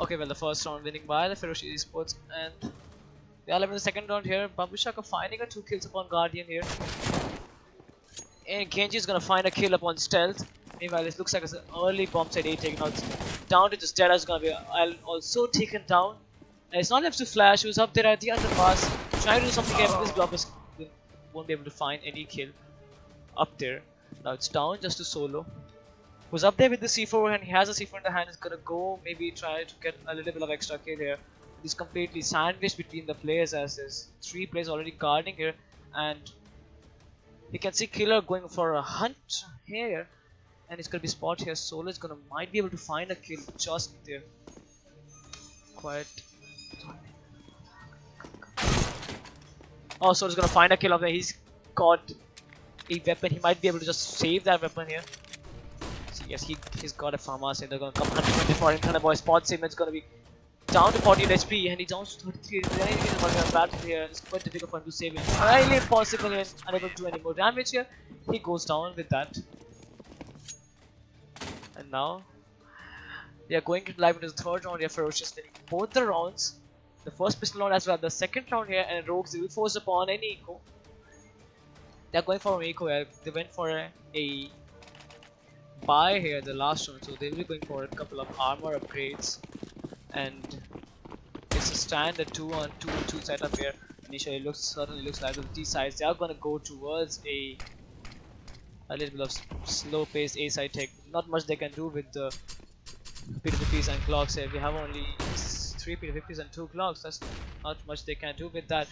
Okay, well, the first round winning by the Ferocious Esports, and they are in the second round here. Bambushaka finding a 2 kills upon Guardian here. And Genji is gonna find a kill upon Stealth. Meanwhile, it looks like it's an early bomb side A taken out. Down to just Dead is gonna be also taken down. And it's not left to Flash, who's up there at the underpass, trying to do something here, but this block won't be able to find any kill up there. Now it's down just to Solo, who's up there with the C4 and he has a C4 in the hand. Is gonna go maybe try to get a little bit of extra kill here. He's completely sandwiched between the players as there's 3 players already guarding here, and you can see Killer going for a hunt here, and it's gonna be spot here. Solo is gonna might be able to find a kill just there. Quite. Oh, Solo's gonna find a kill up there. He's got a weapon. He might be able to just save that weapon here. So yes, he's got a FAMAS and they're gonna come 120 for him. Thunderboy spots him. It's gonna be down to 48 HP and he's down to 33. He's battle here. It's quite difficult for him to save him. Highly impossible and unable to do any more damage here. He goes down with that. And now they are going live into the third round here. Ferocious winning both the rounds. The first pistol round as well. The second round here, and Rogues will force upon an eco. They are going for an eco here. They went for a buy here the last round, so they will be going for a couple of armor upgrades. And it's a standard 2-on-2 setup here. Initially, certainly looks like the T sides they are gonna go towards a little bit of slow paced A side tech. Not much they can do with the P2Ps and clocks here. We have only 3 P2Ps and 2 clocks. That's not much they can do with that.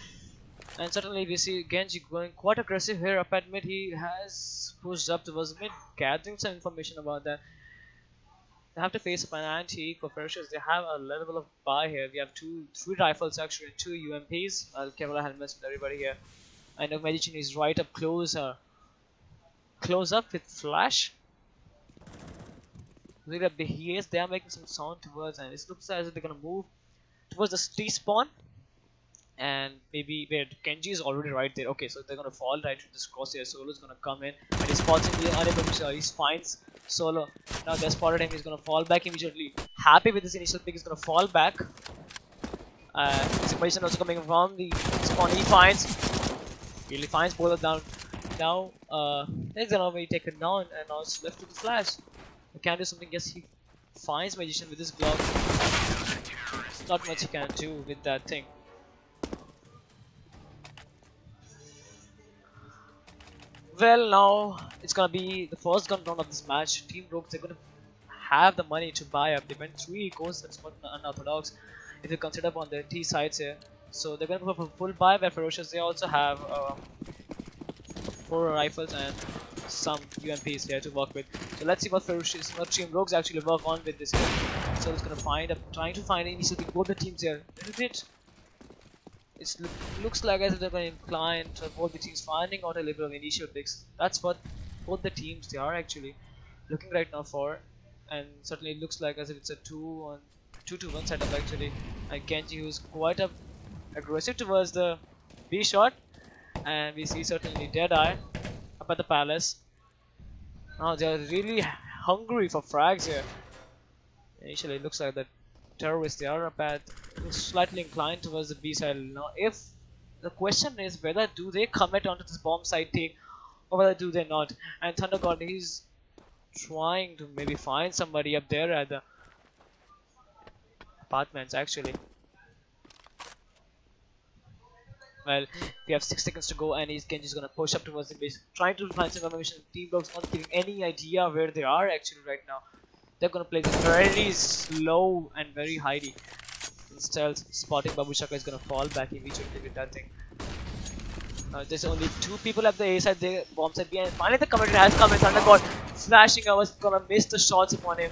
And certainly we see Genji going quite aggressive here up at mid. He has pushed up towards mid, gathering some information about that. They have to face up an anti-eco Ferocious. They have a level of buy here. We have 3 rifles actually and 2 UMPs. Kevlar helmets with everybody here. I know Magician is right up close up with Flash. Look at the heels. They are making some sound towards, and it looks as if they're gonna move towards the T-spawn. And maybe where Genji is already right there. Okay, so they're gonna fall right into this crosshair. Solo's gonna come in, and he spots him. Unable to he finds Solo. Now they spotted him. He's gonna fall back immediately. Happy with this initial pick, he's gonna fall back. His position also coming from the spawn. He really finds both of them. Now he's gonna be taken down, and now it's left to the Flash. He can do something. Yes, he finds Magician with his Glock. Not much he can do with that thing. Well, now it's gonna be the first gun round of this match. Team Rogues, they're gonna have the money to buy up. They went 3 ecos, that's not unorthodox if you consider on the T sides here. So they're gonna go for full buy. Where Ferocious, they also have 4 rifles and some UMPs here to work with. So let's see what Team Rogues actually work on with this here. So it's gonna trying to find initial pick both the teams here. A little bit. It looks like as if they're going to incline to both the teams finding out a little bit of initial picks. That's what both the teams they are actually looking right now for, and certainly it looks like as if it's a 2-to-1 setup actually. And Genji, who's quite aggressive towards the B shot, and we see certainly Deadeye up at the palace. Now they are really hungry for frags here. Initially, it looks like the terrorists, they are a bad, slightly inclined towards the B side. Now, if the question is whether do they commit onto this bomb side take or whether do they not. And Thunder God, he's trying to maybe find somebody up there at the apartments actually. Well, we have 6 seconds to go and Genji's gonna push up towards the base, trying to find some information. Team Blocks not giving any idea where they are actually right now. They're gonna play this very slow and very hidey. Instead, spotting Babu Shaka is gonna fall back immediately with that thing. There's only 2 people at the A side, the bomb side B, and finally the commander has come in. Thunder God slashing. I was gonna miss the shots upon him.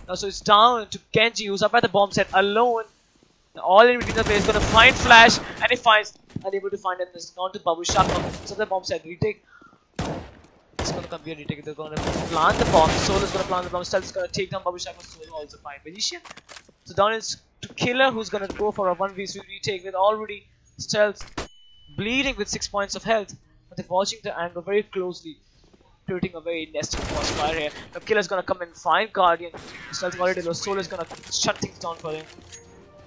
Now, so it's down to Genji, who's up at the bomb site alone. All in between the place, gonna find Flash, and he finds, unable to find him. It's gone to Babu Shaka. So the bomb site retake. It's gonna come here, retake. They're gonna plant the bomb. Solo's gonna plant the bomb. Stealth's gonna take down Babu Shaka. Solo also find Magician. So down is to Killer, who's gonna go for a 1v3 retake with already Stealth bleeding with 6 points of health. But they're watching the angle very closely, creating a very nested crossfire here. Now Killer's gonna come and find Guardian. Stealth already low. Solo's gonna shut things down for him.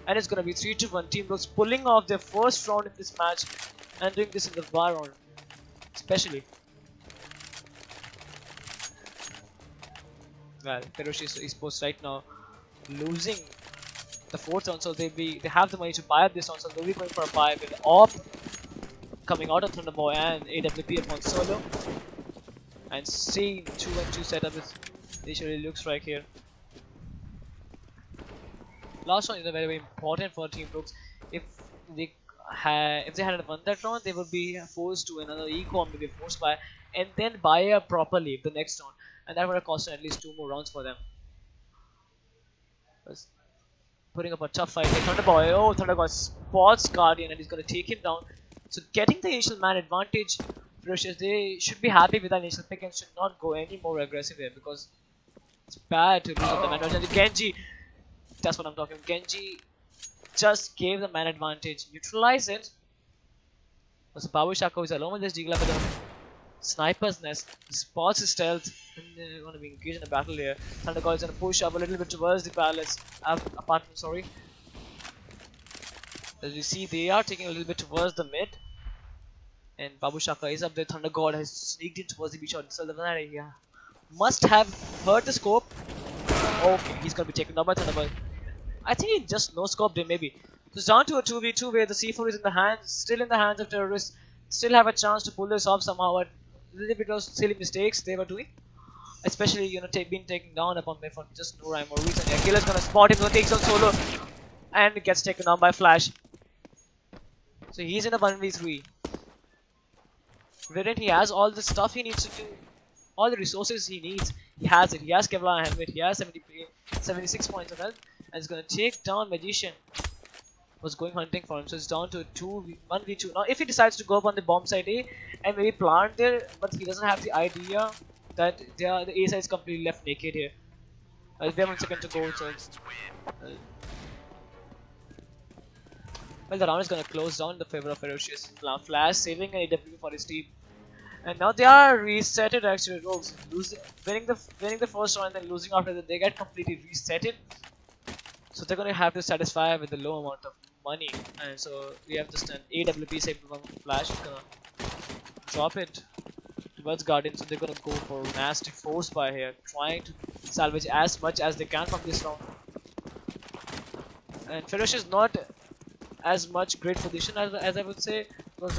And it's gonna be 3-1. Team Blocks pulling off their first round in this match and doing this in the VAR round, especially. Well, Ferocious Esports right now losing the 4th round, so they have the money to buy up this round, so they'll be going for a buy with AWP coming out of Thunderboy and AWP upon Solo. And seeing 2-1-2 setup is initially looks right here. Last round is very, very important for Team Blocks. If they hadn't won that round, they would be forced to another eco, maybe forced buy, and then buy up properly the next round, and that would have cost at least 2 more rounds for them. Putting up a tough fight here. Thunderboy, oh, Thunderboy spots Guardian and he's gonna take him down. So getting the initial man advantage, Ferocious, they should be happy with that initial pick and should not go any more aggressive here because it's bad to lose up the man advantage. Genji, that's what I'm talking about. Genji just gave the man advantage, neutralize it. So Babu Shaka is alone with this Jigla with a sniper's nest. He spots his stealth and they're going to be engaged in a battle here. Thunder God is going to push up a little bit towards the palace apartment, sorry. As you see, they are taking a little bit towards the mid. And Babu Shaka is up there. Thunder God has sneaked in towards the B shot. So yeah, must have heard the scope. Okay, he's going to be taken down by Thunder God. I think he just no scoped him maybe. So it's down to a 2v2 where the C4 is in the hands, still in the hands of terrorists. Still have a chance to pull this off somehow, but a little bit of silly mistakes they were doing. Especially, you know, being taken down upon me for just no rhyme or reason. Yeah, Killer's gonna spot him, so takes on Solo and gets taken down by Flash. So he's in a 1v3. Wherein he has all the stuff he needs to do, all the resources he needs. He has it. He has Kevlar helmet, he has 76 points of health, and he's gonna take down Magician. Was going hunting for him, so it's down to 1v2. Now if he decides to go up on the bomb side A and maybe plant there, but he doesn't have the idea that the A side is completely left naked here. We have 1 second to go, so well, the round is gonna close down in the favor of Ferocious. Flash saving an AW for his team, and now they are resetted actually. Rogues winning the first round and then losing after that, they get completely resetted. So they're gonna have to satisfy with the low amount of money, and so we have just an AWP save from Flash. Gonna drop it towards Guardian, so they're gonna go for nasty force buy here, trying to salvage as much as they can from this round. And Ferocious not as much great position as I would say, because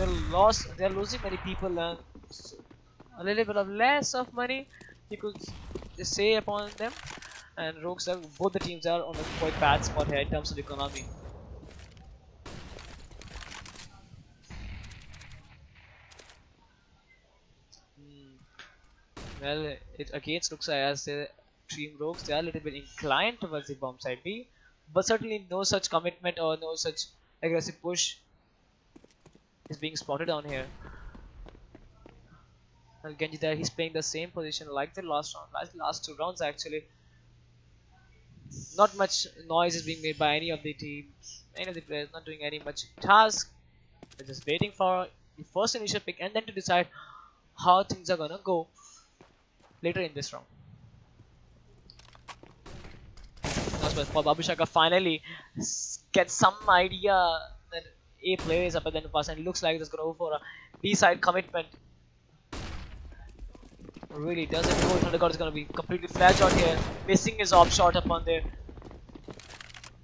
they're losing many people and a little bit of less of money you could say upon them. And Rogues, both the teams are on a quite bad spot here in terms of economy. Well, it again looks like as the Team Rogues, they are a little bit inclined towards the bomb side B, but certainly no such commitment or no such aggressive push is being spotted on here. And Genji there, he's playing the same position like the last round, like the last 2 rounds actually. Not much noise is being made by any of the teams, any of the players, not doing any much task. They're just waiting for the first initial pick and then to decide how things are gonna go later in this round. That's but for Babu Shaka finally gets some idea that A player is up at the pass, and it looks like it's going to go for a B side commitment. Really doesn't go. Thunder God is going to be completely flash out here, missing his off shot upon there.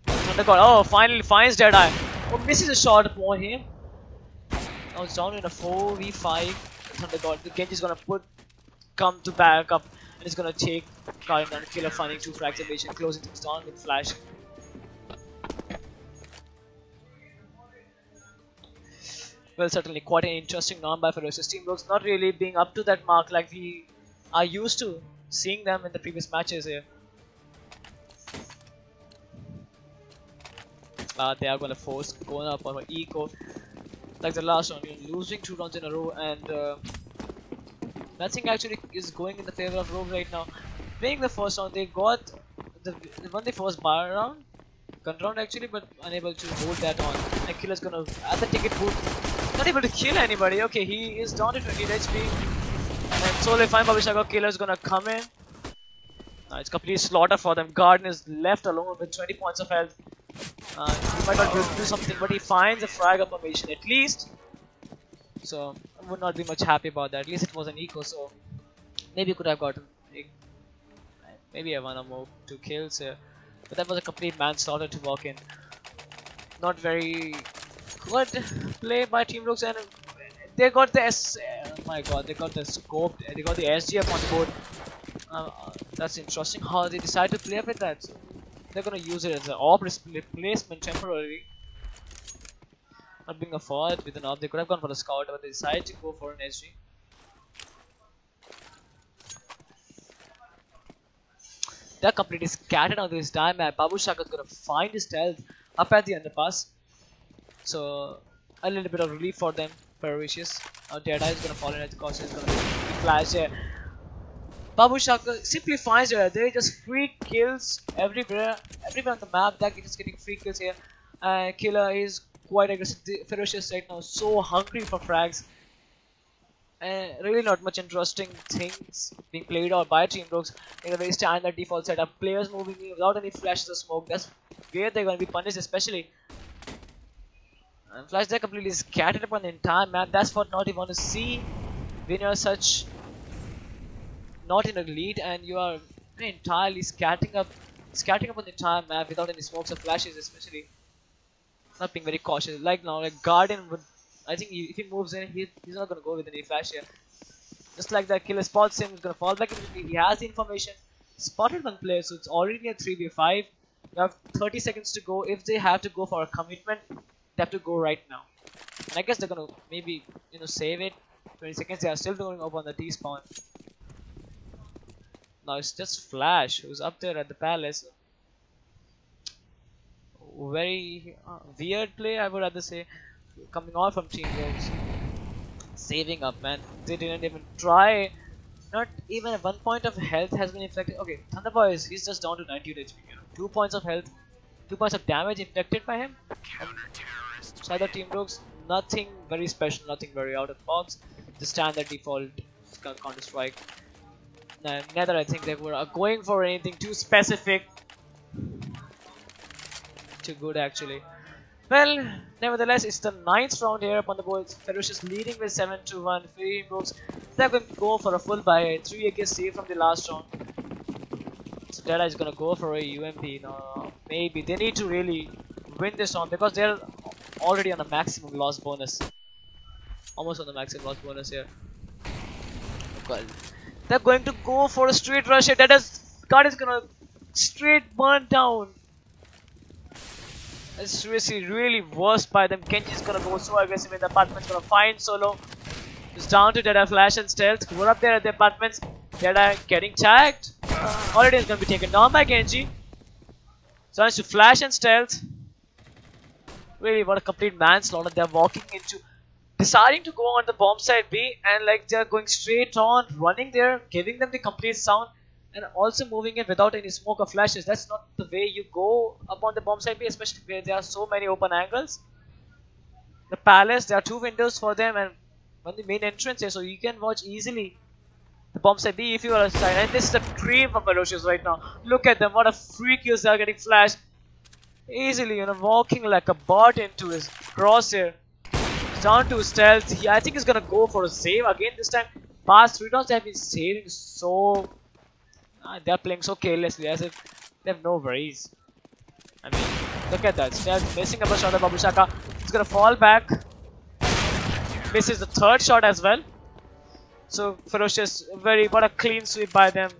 Thunder God, oh, finally finds Deadeye. Oh, misses a shot upon him. Now it's down in a 4v5. Thunder God, the Genji is going to come to back up, and it's going to take Karin down. Killer finding 2 frags evasion, closing things down with flash. Well, certainly quite an interesting round by Ferocious. Team looks not really being up to that mark like we are used to seeing them in the previous matches here. They are going to force going up on eco like the last round, losing 2 rounds in a row, and nothing actually is going in the favor of Rogue right now. Playing the first round, they got they won the first bar round, gun round actually, but unable to hold that on. And Killer's gonna at the ticket booth, not able to kill anybody. Okay, he is down to 28 HP, and so they find Babishaka. Killer's gonna come in. It's complete slaughter for them. Garden is left alone with 20 points of health. He might not be able to do something, but he finds a frag up formation at least. So I would not be much happy about that. At least it was an eco, so maybe could have gotten maybe a 1 or more 2 kills here. But that was a complete manslaughter to walk in. Not very good play by Team Rooks, and they got the oh my god, they got the scope, they got the SG up on the board. That's interesting how they decide to play with that. So they're gonna use it as an AWP replacement temporarily. Not being a forward with an AWP, they could have gone for a scout, but they decided to go for an SG. They're completely scattered on this time. Babu Shaka is gonna find his stealth up at the underpass. So a little bit of relief for them. Ferocious. Deadeye is gonna fall in at the cost. It's gonna be flash there. Babu Shaka simply finds her. They just free kills everywhere on the map. They're just getting free kills here. Killer is quite aggressive. Ferocious right now, so hungry for frags. Really not much interesting things being played out by Team Rooks in a very standard default setup. Players moving in without any flashes of smoke. That's where they're going to be punished, especially. And Flash, they're completely scattered upon the entire map. That's what not you want to see when you're such not in a lead and you are entirely scattering up on the entire map without any smokes or flashes, especially. Not being very cautious. Like now, like Guardian would. I think if he moves in, he's not going to go with any flash here. Just like that, Killer spots him, he's going to fall back immediately. He has the information, spotted one player, so it's already a 3v5. You have 30 seconds to go. If they have to go for a commitment, they have to go right now. And I guess they're going to maybe, save it. 20 seconds, they are still going up on the T-spawn. Now it's just Flash, who's up there at the palace. Very weird play, I would rather say. Coming on from Team Rooks, saving up, man. They didn't even try. Not even 1 point of health has been inflicted. Okay, Thunderboy he's just down to 98 HP. 2 points of health, 2 points of damage inflicted by him. So other Team Rooks, nothing very special, nothing very out of the box. The standard default Counter Strike. Neither I think they were going for anything too specific. Too good actually. Well, nevertheless, it's the 9th round here upon the board. Ferocious leading with 7-1. Team Rooks, they're going to go for a full buy. 3 against save from the last round. So Deadeye is going to go for a UMP. No, maybe they need to really win this round because they're already on a maximum loss bonus. Almost on the maximum loss bonus here. Well, they're going to go for a straight rush here. God is going to straight burn down. It's seriously really worst by them. Kenji is gonna go so aggressive in the apartments, gonna find Solo. It's down to Deadeye, Flash and Stealth. We're up there at the apartments. Deadeye getting tagged. Already is gonna be taken down by Kenji. So it's to Flash and Stealth. Really what a complete manslaughter. They're walking into, deciding to go on the bomb side B, and like they're going straight on, running there, giving them the complete sound. And also moving in without any smoke or flashes. That's not the way you go up on the bomb side B, especially where there are so many open angles. The palace, there are 2 windows for them and one the main entrance here, so you can watch easily The bomb side B if you are a side, and this is a dream for Ferocious right now. Look at them, what a free kills they are getting flashed. Easily, walking like a bot into his crosshair. Down to stealth. I think he's gonna go for a save again this time. Past 3 rounds they have been saving so... they're playing so carelessly as if they have no worries. I mean, look at that. Stealth missing up a shot of Babushaka. He's gonna fall back. Misses the 3rd shot as well. So Ferocious, what a clean sweep by them.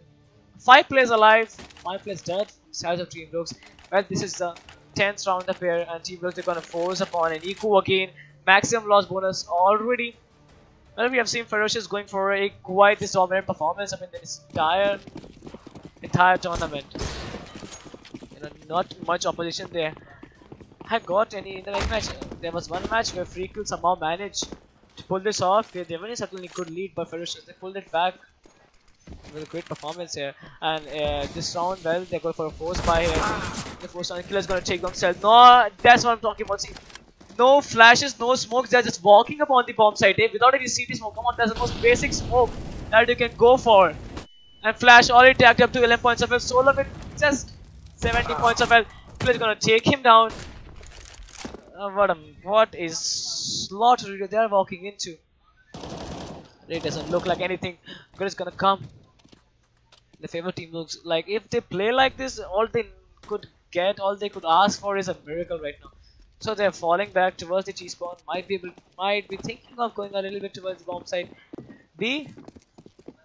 5 players alive, 5 players dead. Size of Team Rogues. Well, this is the 10th round up here, and Team Rogues they're gonna force upon an eco again. Maximum loss bonus already. Well, we have seen Ferocious going for a quite this dominant performance. I mean, this entire tournament. Not much opposition there. Have got any in the right match. There was one match where Free Kill somehow managed to pull this off. They were certainly good lead, but Ferocious they pulled it back with a great performance here. And this round, well, they're going for a force buy here. The force round killer is going to take themselves. No, that's what I'm talking about. See, no flashes, no smokes. They're just walking upon the bomb site without any CT smoke. Come on, that's the most basic smoke that you can go for. And Flash already tagged up to 11 points of health. Solo with just 70 points of health. Killer is going to take him down. What is slaughter they are walking into? It doesn't look like anything good is gonna come. The favorite team looks like if they play like this, all they could get, all they could ask for is a miracle right now. So they're falling back towards the G spawn. Might be thinking of going a little bit towards the bomb side B.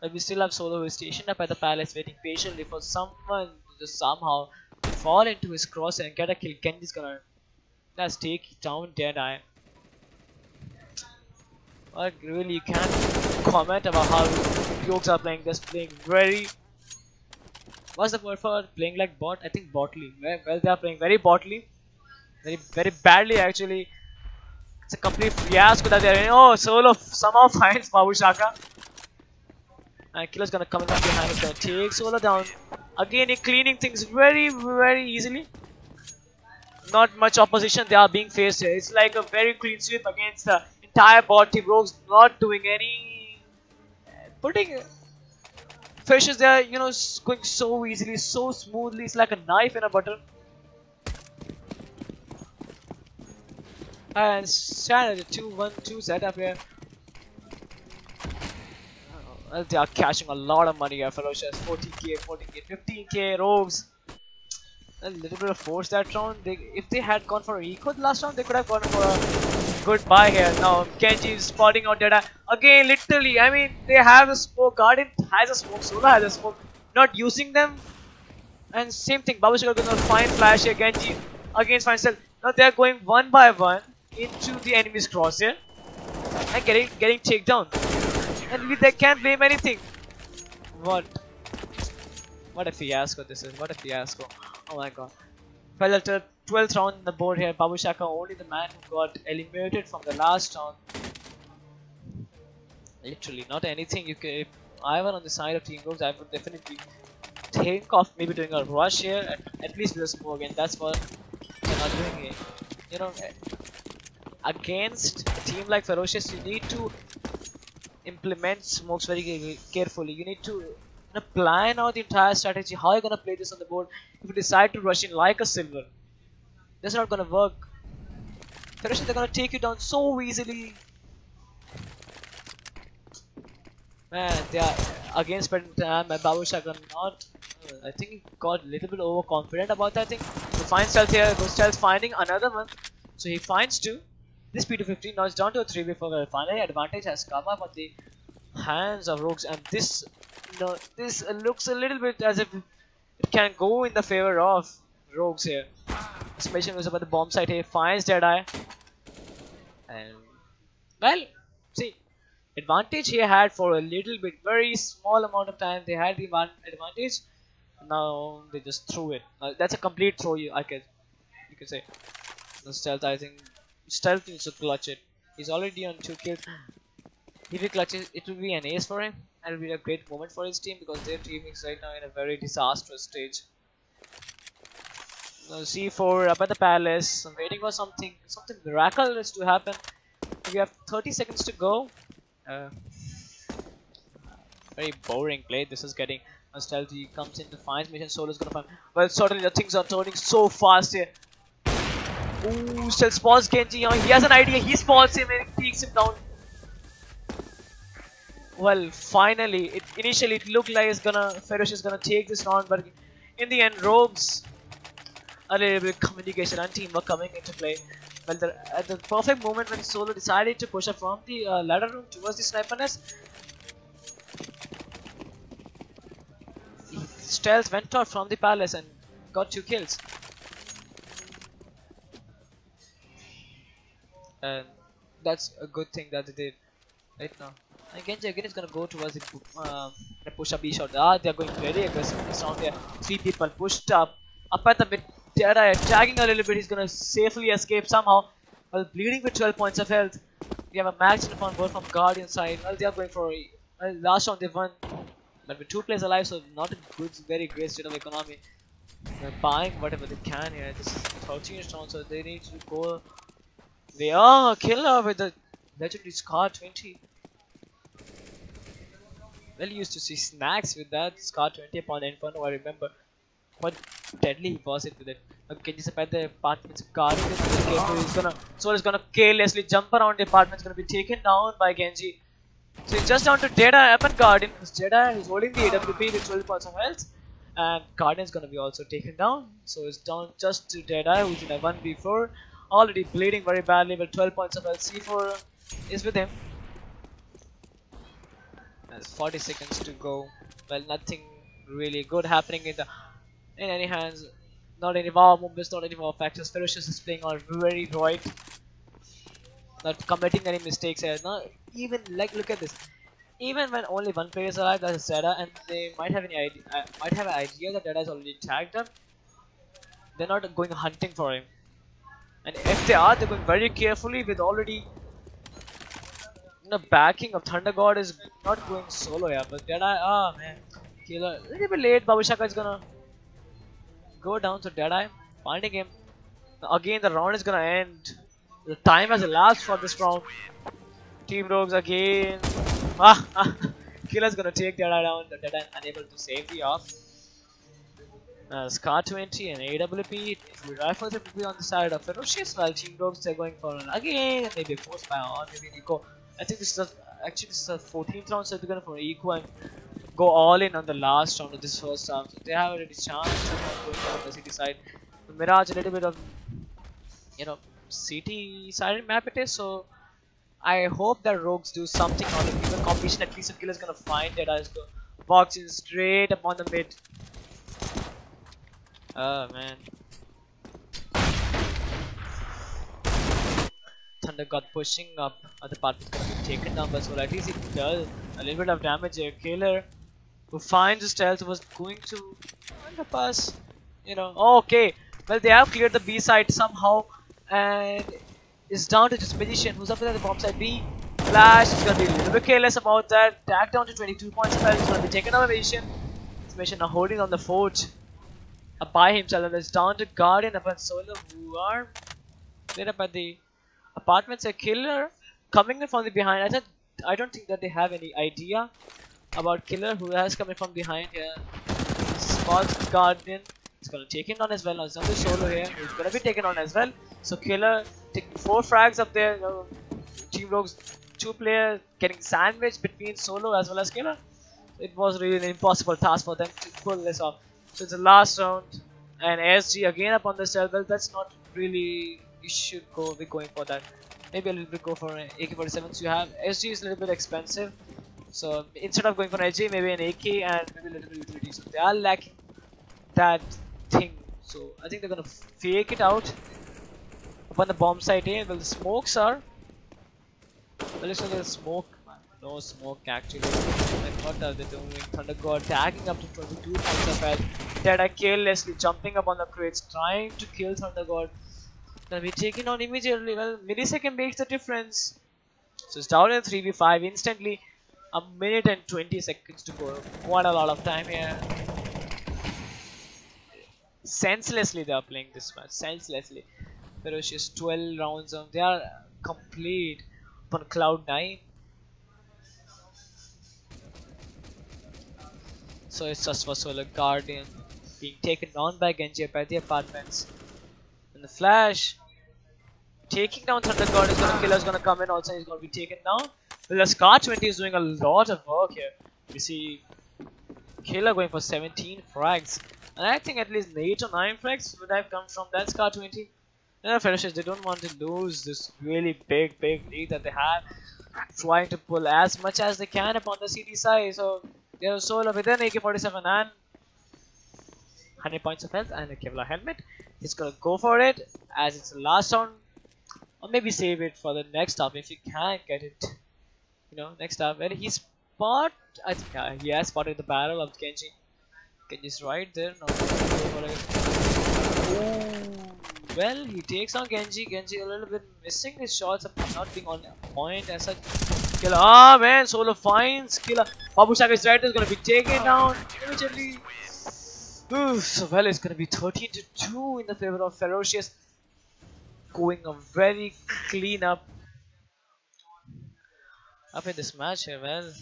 But we still have Solo who is stationed up at the palace, waiting patiently for someone to just somehow fall into his cross and get a kill. Genji's gonna take down Deadeye. But really, you can't comment about how Rogues are playing. Just playing very... What's the word for playing like bot? I think botly. Well, they are playing very botly. Very badly actually. It's a complete fiasco that they're in. Oh, Solo somehow finds Babushaka. And Killer's gonna come in from behind. He's gonna take Solo down. Again, he's cleaning things very easily. Not much opposition they are being faced here. It's like a very clean sweep against the entire bot team. Rogues not doing any... Putting... Ferocious they are, going so easily, so smoothly. It's like a knife in a butter. And Shannon, 2-1-2 setup here. Well, they are cashing a lot of money here. Ferocious, 40k, 15k, Rogues. A little bit of force that round. If they had gone for eco the last round, they could have gone for a good buy here. Now Genji is spotting out Deadeye again. Literally, I mean, they have a smoke. Guardian has a smoke. Solo has a smoke. Not using them. And same thing. Babushaka is going to find Flash here. Genji against finds Stealth. Now they are going one by one into the enemy's crosshair and getting taken down. And they can't blame anything. What a fiasco this is. What a fiasco. Oh my god. Well, at the 12th round on the board here, Babushaka only the man who got eliminated from the last round. Literally, not anything you can. If I were on the side of Team Rogues, I would definitely think of maybe doing a rush here, at least with a smoke, and that's what they're not doing here. Against a team like Ferocious, you need to implement smokes very carefully. You need to plan out the entire strategy, how you're gonna play this on the board. If you decide to rush in like a silver, that's not gonna work. Ferocious, they're gonna take you down so easily. Man, they are against Babushaka not. I think he got a little bit overconfident about that thing. He finds Stealth here, goes Stealth finding another one. So he finds 2. This P215 now it's down to a 3 before the finally advantage has come up on the hands of Rogues, and this this looks a little bit as if it can go in the favor of Rogues here. Especially was about the bomb site here, finds Deadeye. And well, see, advantage he had for a little bit, very small amount of time. They had the one advantage. Now they just threw it. That's a complete throw. You can say. The Stealth, I think Stealth needs to clutch it. He's already on 2 kills. If he clutches, it will be an ace for him, and it will be a great moment for his team because their team is right now in a very disastrous stage. Now C4 up at the palace. I'm waiting for something miraculous to happen. We have 30 seconds to go. Very boring play. This is getting a stealthy comes in to find mission. Solo's gonna find. Well, certainly the things are turning so fast here. Ooh, still spots Genji. He has an idea. He spots him and takes him down. Well, finally, initially it looked like Ferocious is gonna take this round, but in the end, Rogues a little bit of communication and teamwork coming into play. Well, at the perfect moment when Solo decided to push up from the ladder room towards the sniper nest, Stealth went out from the palace and got 2 kills. And that's a good thing that they did right now. And Genji again is gonna go towards the push up B shot. They're going very aggressive this round here. 3 people pushed up at the mid. Deadeye tagging a little bit. He's gonna safely escape somehow. Well, bleeding with 12 points of health. We have a max upon both from Guardian side. Well, they are going for last round they won, but with 2 players alive, so not a good, very great state of economy. They're buying whatever they can here. This is 13th round, so they need to go. They are killer with the legendary Scar 20. Well, used to see snacks with that Scar 20 upon Inferno. I remember what deadly was it with it. Okay, just about the apartment's guarding this. Soul is gonna carelessly jump around the apartment. It's gonna be taken down by Genji. So it's just down to Deadeye up and Guardian. Deadeye is holding the AWP with 12 points of health, and Guardian is gonna be also taken down. So it's down just to Deadeye, who's in a 1v4, already bleeding very badly with 12 points of health. C4 is with him. There's 40 seconds to go. Well, nothing really good happening in any hands. Not any wow movements, not any wow factors. Ferocious is playing on very right. Not committing any mistakes here. Not even like look at this. Even when only one player is alive, that's Zeta, and they might have an idea that Zeta is already tagged up. They're not going hunting for him. And if they are, they're going very carefully with already backing of Thunder God is not going solo here. But Deadeye, man, killer. A little bit late. Babushaka is gonna go down to Deadeye, finding him. Again, the round is gonna end. The time has elapsed for this round. Team Rogues again. Killer's gonna take Deadeye down. The Deadeye unable to save the off. Scar 20 and AWP. Rifles will be on the side of Ferocious, while Team Rogues are going for again. Maybe force fire or maybe Eco. I think this is the 14th round, so they're going for Eco and go all in on the last round of this first half. So they have already chance to go on the city side. The Mirage a little bit of city side map it is, so I hope that Rogues do something on the given competition. At least a killer's gonna find that as go boxing straight upon the mid. Oh man. Thunder God pushing up, the part is gonna be taken down, but so at least it does a little bit of damage here. Killer who finds the stealth was going to underpass, okay. Well, they have cleared the B side somehow, and it's down to just Magician who's up there at the bomb side B. Flash is gonna be a little bit careless about that. Tag down to 22 points of health. It's gonna be taken out by Magician. Magician now holding on the fort by himself, and it's down to Guardian upon Solo who are lit up at the apartments. A killer coming in from the behind. I don't think that they have any idea about killer who has coming from behind here. Spots Guardian. He's gonna take him down as well. Now it's another Solo here. He's gonna be taken on as well. So killer taking 4 frags up there. Team Rogues 2 players getting sandwiched between Solo as well as killer. It was really an impossible task for them to pull this off. So it's the last round, and SG again up on the cell. Well, that's not really. You should be going for that. Maybe a little bit go for an AK-47. So you have SG is a little bit expensive. So instead of going for an SG, maybe an AK and maybe a little bit of utility. So they are lacking that thing. So I think they're gonna fake it out upon the bomb site here. Well, the smokes are. Well, it's not a smoke. No smoke actually. Like, what are they doing? Thunder God tagging up to 22 points of health. Deadeye carelessly jumping up on the crates, trying to kill Thunder God. Gonna be taken down immediately. Well, millisecond makes the difference. So it's down in 3v5 instantly. A minute and 20 seconds to go. Quite a lot of time here. Senselessly they are playing this match. Senselessly. Ferocious 12 rounds on. They are complete upon cloud 9. So it's just for Solo. Guardian being taken down by Genji by the apartments. And the flash taking down Thunder God is gonna Killer's gonna come in also, he's gonna be taken down. Well, the Scar 20 is doing a lot of work here. We see Killer going for 17 frags. And I think at least 8 or 9 frags would have come from that Scar 20. And the Ferocious, they don't want to lose this really big lead that they have. Trying to pull as much as they can upon the CD side. So they're Solo with an AK-47 and 100 points of health and a Kevlar helmet. He's gonna go for it as it's the last round. Or maybe save it for the next half if you can get it. You know, next half. Where he spot, I think he has spotted the barrel of Genji. Genji's right there. No, well, he takes on Genji. Genji a little bit missing his shots, not being on point as such. Killer, ah man, Solo finds Killer. Babu Shaka is right there, is gonna be taken down immediately. So well, it's gonna be 13-2 in the favor of Ferocious. Going a very clean up in this match here, man.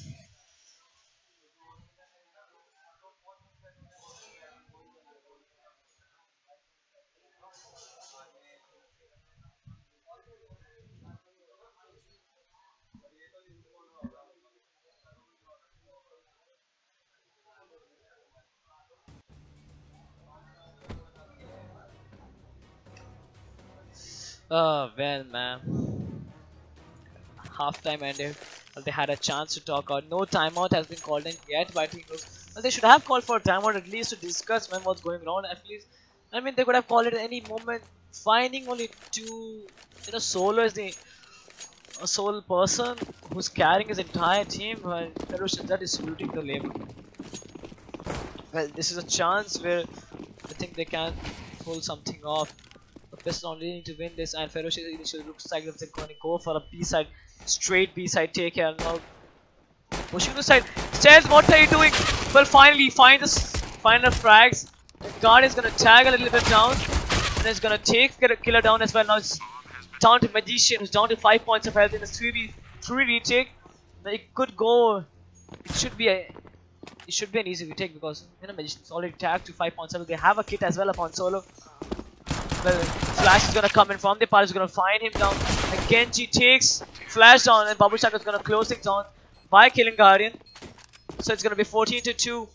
Oh well, man. Halftime ended. Well, they had a chance to talk out. No timeout has been called in yet by Team Rose. Well, they should have called for a timeout at least to discuss man what's going on. At least, I mean, they could have called it at any moment. Finding only two, Solo is the sole person who's carrying his entire team. While Ferocious that is looting the label. Well, this is a chance where I think they can pull something off. Best only need to win this, and Ferocious initially looks like they're going to go for a B-side, straight B-side take here. Now pushing the side. Stealth, what are you doing? Well, finally find the frags. The guard is going to tag a little bit down, and it's going to take Killer down as well. Now it's down to Magician, who's down to 5 points of health in a 3v3 retake. Now it could go. It should be an easy retake because Magician's already tagged to 5 points. They have a kit as well upon Solo. Well, Flash is gonna come in from the part, is gonna find him down. And Genji takes Flash down, and Babu Shaka is gonna close things down by killing Guardian. So it's gonna be 14-2.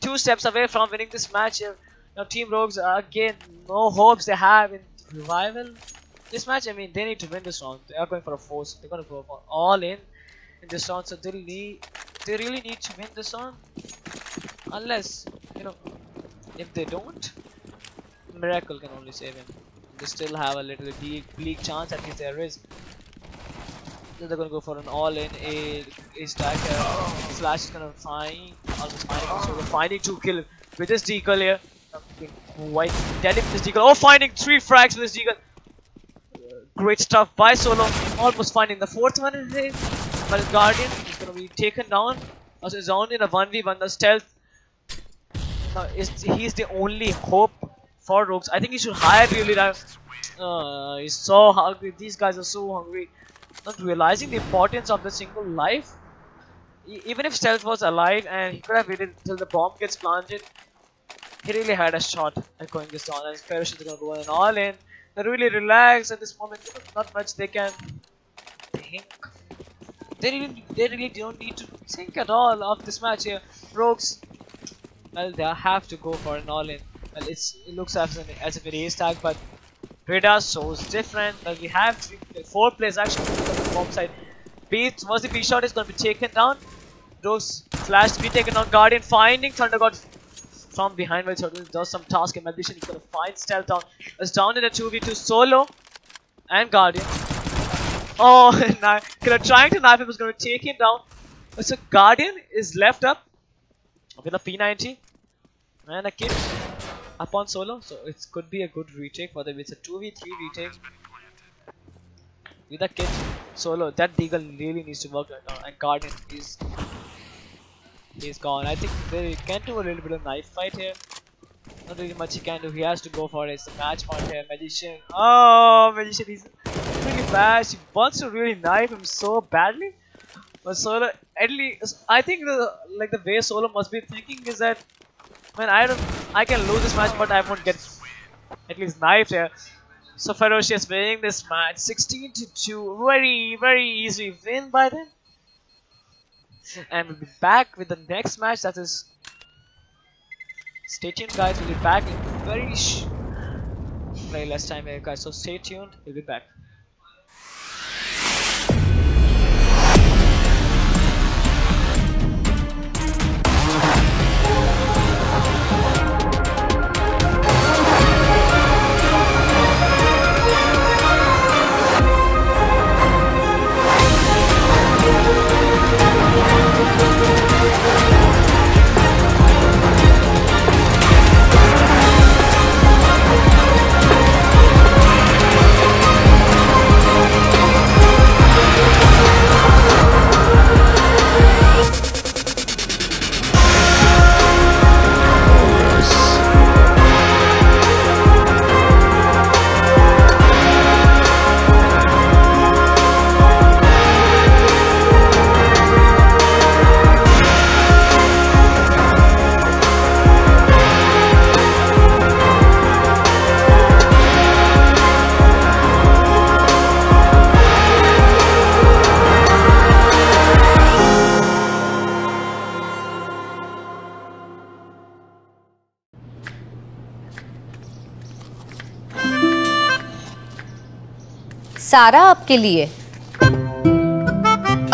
2 steps away from winning this match here. Now Team Rogues again, no hopes they have in revival. This match, I mean, they need to win this round. They are going for a force. They're gonna go for all in this round. So they really need to win this round. Unless if they don't. Miracle can only save him. They still have a little bleak chance, at least there is. They're gonna go for an all-in a stack. Flash is gonna finding 2 kills with this deagle here. Quite deadly with this deagle. Oh, finding 3 frags with this deagle. Great stuff by Solo. Almost finding the 4th one in his. But his Guardian is gonna be taken down. Also, he's on in a 1v1. The stealth. Now, he's the only hope for Rogues. I think he should hire really he's so hungry. These guys are so hungry. Not realizing the importance of the single life. Even if Stealth was alive and he could have waited until the bomb gets planted, he really had a shot at going this down. And Ferocious is gonna go in all in. They're really relaxed at this moment. Not much they can think. They really don't need to think at all of this match here. Rogues, well, they have to go for an all in. Well, it looks as if it is tag, but radar shows different. Well, we have 4 players actually on the bomb side. Once the B shot is going to be taken down. Those Flash to be taken down. Guardian finding Thunder God from behind while Turtle does some task. In addition, he's going to find Stealth down. It's down in a 2v2 Solo and Guardian. Oh, Killer trying to knife him, is going to take him down. So Guardian is left up with a P90 and a kit upon Solo, so it could be a good retake for them. It's a 2v3 retake with a kit. Solo, that deagle really needs to work right now, and Guardian he's gone. I think they can do a little bit of knife fight here. Not really much he can do. He has to go for it. It's the match point here. Magician. Oh, Magician, he's really bad. She wants to really knife him so badly. But Solo, at least I think the way Solo must be thinking is that, man, I can lose this match, but I won't get at least knifed here. So Ferocious winning this match 16-2, very easy win by them. And we'll be back with the next match. That is, stay tuned, guys. We'll be back in very less time here, guys. So stay tuned. We'll be back. सारा आपके लिए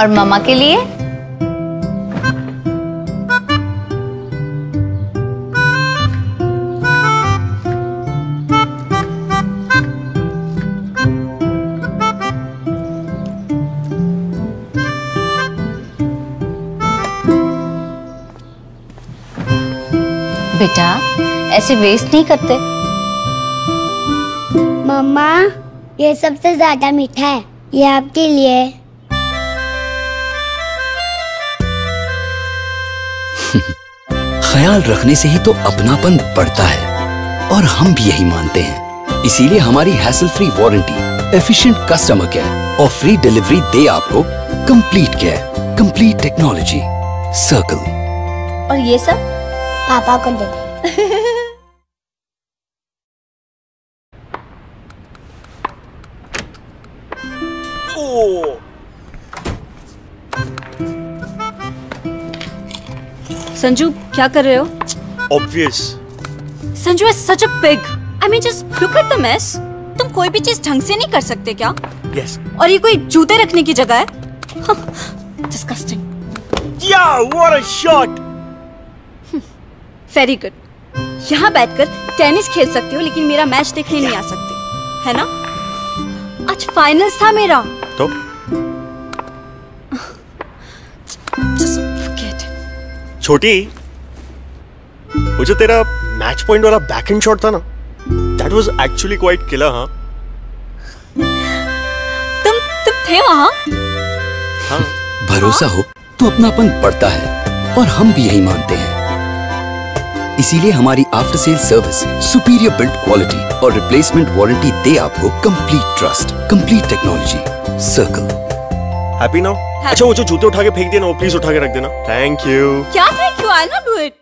और मम्मा के लिए बेटा ऐसे waste नहीं करते। मम्मा ये सबसे ज्यादा मीठा है, ये आपके लिए। ख्याल रखने से ही तो अपनापन बढ़ता है और हम भी यही मानते हैं। इसीलिए हमारी hassle free warranty, efficient customer care और फ्री डिलीवरी दे आपको complete care, complete technology, circle. और ये सब पापा को दे। संजू क्या कर रहे हो? Obvious. Sanju is such a pig. I mean just look at the mess. तुम कोई भी चीज ढंग से नहीं कर सकते क्या? Yes. और ये कोई जूते रखने की जगह है? Disgusting. Yeah, what a shot. Very good. यहाँ बैठकर टेनिस खेल सकती हो लेकिन मेरा मैच देखने नहीं आ सकती, है ना? आज फाइनल्स था मेरा। तो? Just forget it. छोटी, वो जो तेरा मैच पॉइंट वाला बैकहैंड शॉट था ना, that was actually quite killer, हाँ? तुम थे वहाँ? हाँ। भरोसा हो तो अपनापन बढ़ता है और हम भी यही मानते हैं। इसीलिए हमारी after sale service, superior build quality और रिप्लेसमेंट वारंटी दे आपको complete trust, complete technology, circle. Happy now? अच्छा वो जो जूते उठा के फेंक दिए ना, वो प्लीज उठा के रख देना। Thank you. क्या thank you? I'll not do it.